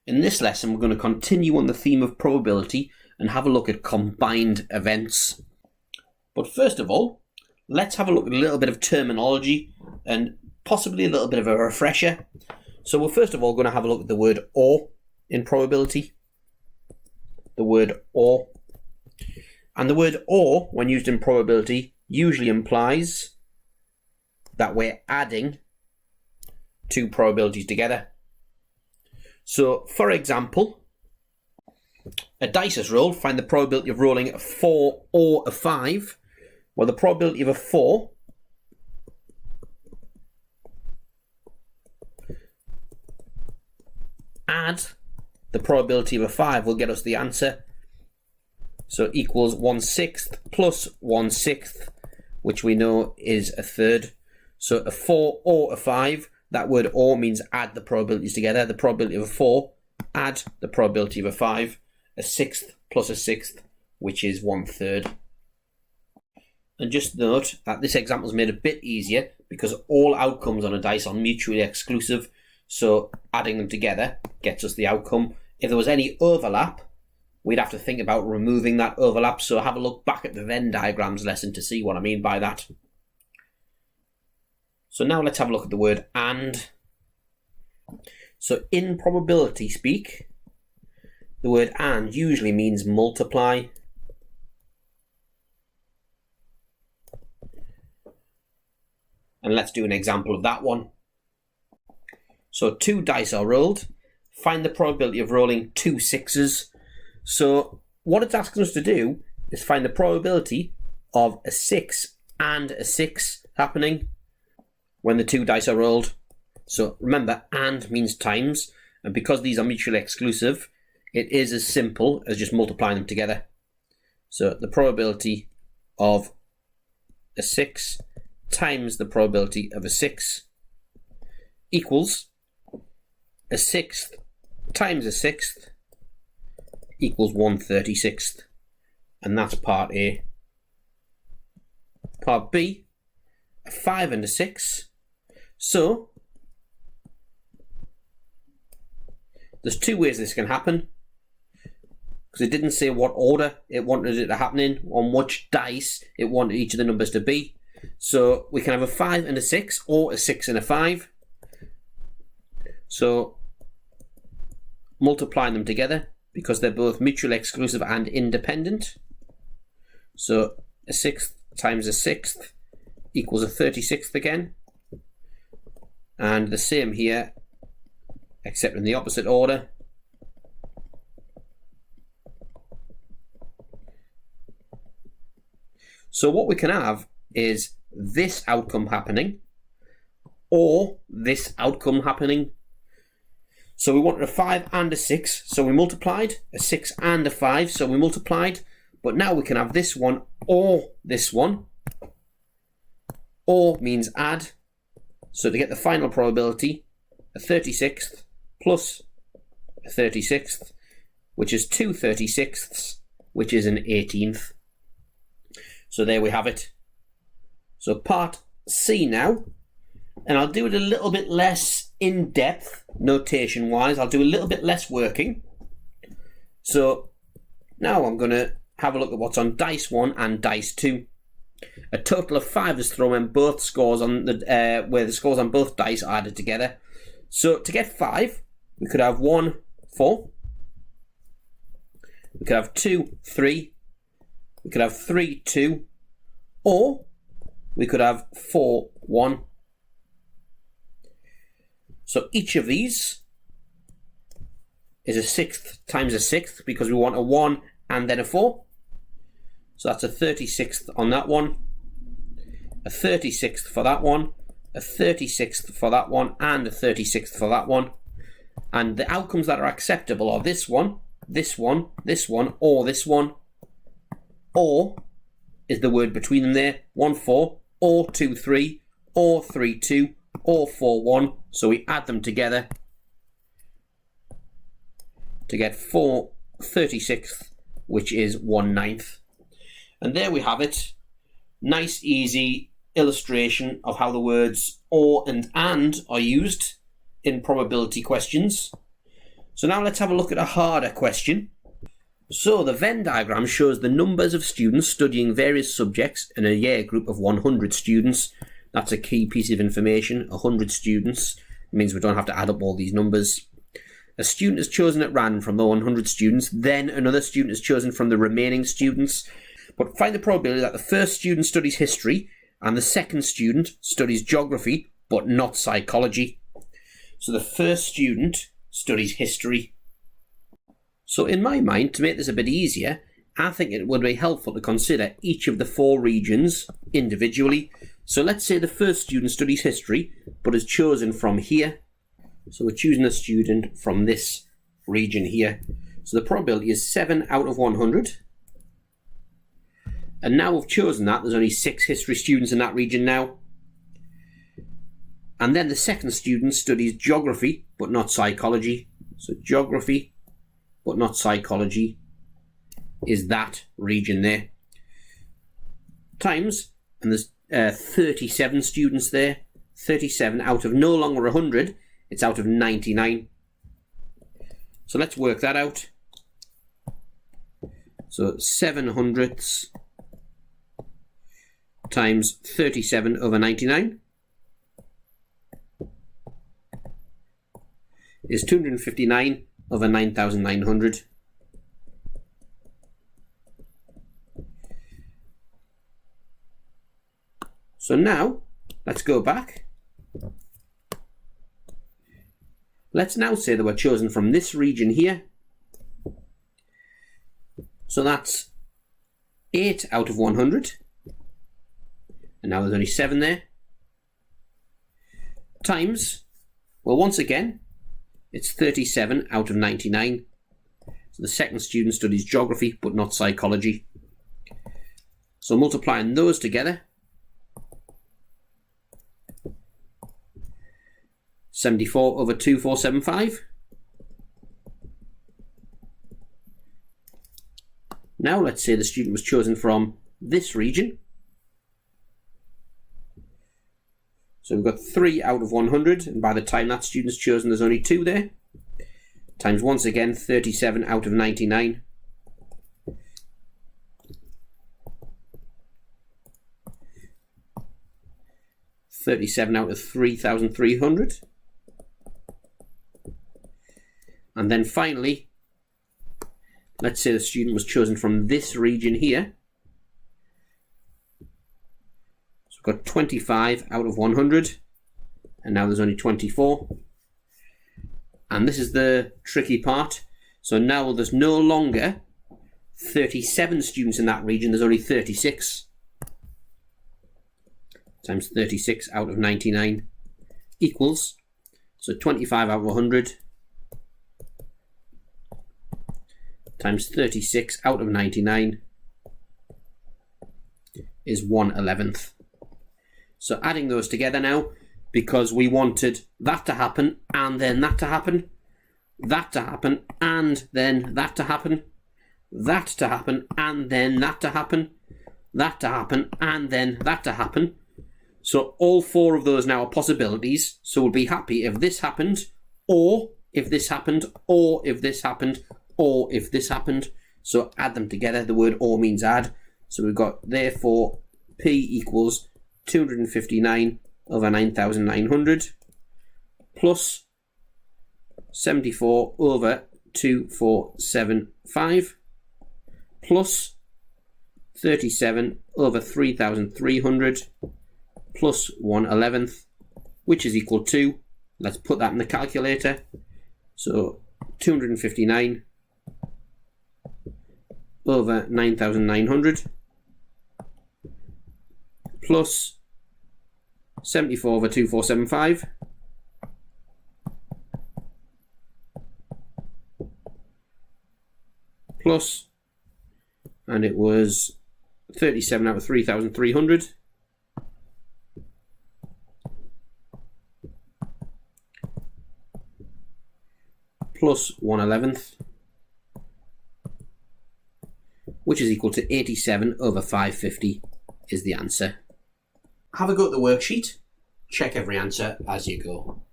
In this lesson, we're going to continue on the theme of probability and have a look at combined events. But first of all, let's have a look at a little bit of terminology and possibly a little bit of a refresher. So we're first of all going to have a look at the word or in probability. The word or. And the word or, when used in probability, usually implies that we're adding two probabilities together. So, for example, a dice is rolled. Find the probability of rolling a 4 or a 5. Well, the probability of a 4 add the probability of a 5 will get us the answer. So equals 1/6 plus 1/6, which we know is a third. So a 4 or a 5. That word or means add the probabilities together. The probability of a 4, add the probability of a 5, a 6th plus a 6th, which is 1/3. And just note that this example is made a bit easier because all outcomes on a dice are mutually exclusive. So adding them together gets us the outcome. If there was any overlap, we'd have to think about removing that overlap. So have a look back at the Venn diagrams lesson to see what I mean by that. So now let's have a look at the word and. So in probability speak, the word and usually means multiply. And let's do an example of that one. So 2 dice are rolled. Find the probability of rolling 2 6s. So what it's asking us to do is find the probability of a 6 and a 6 happening when the 2 dice are rolled. So remember, and means times, and because these are mutually exclusive, it is as simple as just multiplying them together. So the probability of a 6 times the probability of a 6 equals a 6th times a 6th equals 1/36th. And that's part A. Part B, a 5 and a 6. So there's 2 ways this can happen, because it didn't say what order it wanted it to happen in, on which dice it wanted each of the numbers to be. So we can have a 5 and a 6, or a 6 and a 5. So multiplying them together, because they're both mutually exclusive and independent. So a 6th times a 6th equals a 36th again. And the same here, except in the opposite order. So what we can have is this outcome happening, or this outcome happening. So we wanted a 5 and a 6, so we multiplied. A 6 and a 5, so we multiplied. But now we can have this one or this one. Or means add. So to get the final probability, a 36th plus a 36th, which is 2 36ths, which is an 18th. So there we have it. So part C now, and I'll do it a little bit less in depth notation wise. I'll do a little bit less working. So now I'm going to have a look at what's on dice 1 and dice 2. A total of 5 is thrown when both scores on the where the scores on both dice are added together. So to get 5, we could have 1 4. We could have 2 3. We could have 3 2, or we could have 4 1. So each of these is a 6th times a 6th, because we want a 1 and then a 4. So that's a 36th on that one, a 36th for that one, a 36th for that one, and a 36th for that one. And the outcomes that are acceptable are this one, this one, this one, or this one. Or is the word between them there, 1 4, or 2 3, or 3 2, or 4 1. So we add them together to get 4 36th, which is 1/9. And there we have it. Nice, easy illustration of how the words or and are used in probability questions. So now let's have a look at a harder question. So the Venn diagram shows the numbers of students studying various subjects in a year group of 100 students. That's a key piece of information. 100 students means we don't have to add up all these numbers. A student is chosen at random from the 100 students, then another student is chosen from the remaining students. But find the probability that the first student studies history and the second student studies geography, but not psychology. So the first student studies history. So in my mind, to make this a bit easier, I think it would be helpful to consider each of the 4 regions individually. So let's say the first student studies history, but is chosen from here. So we're choosing a student from this region here. So the probability is 7 out of 100. And now we've chosen that, there's only 6 history students in that region now. And then the second student studies geography, but not psychology. So geography, but not psychology, is that region there. Times, and there's 37 students there. 37 out of no longer 100, it's out of 99. So let's work that out. So 7 hundredths times 37 over 99 is 259 over 9,900. So now, let's go back. Let's now say that we're chosen from this region here. So that's 8 out of 100. And now there's only 7 there. Times, well, once again, it's 37 out of 99. So the second student studies geography, but not psychology. So multiplying those together, 74 over 2475. Now let's say the student was chosen from this region. So we've got 3 out of 100, and by the time that student's chosen, there's only 2 there. Times, once again, 37 out of 99. $37 out of 3,300. And then finally, let's say the student was chosen from this region here. So we've got 25 out of 100, and now there's only 24. And this is the tricky part. So now there's no longer 37 students in that region, there's only 36. Times 36 out of 99 equals, so 25 out of 100 times 36 out of 99 is 1/11. So adding those together now, because we wanted that to happen and then that to happen, that to happen and then that to happen, that to happen and then that to happen, that to happen and then that to happen. So all 4 of those now are possibilities. So we'll be happy if this happened, or if this happened, or if this happened, or if this happened. So add them together. The word or means add. So we've got, therefore, P equals 259 over 9,900 plus 74 over 2475 plus 37 over 3,300 plus 1/11, which is equal to, let's put that in the calculator, so 259 over 9,900 plus 74 over 2475 plus, and it was 37 out of 3,300 plus 1/11, which is equal to 87 over 550 is the answer. Have a go at the worksheet. Check every answer as you go.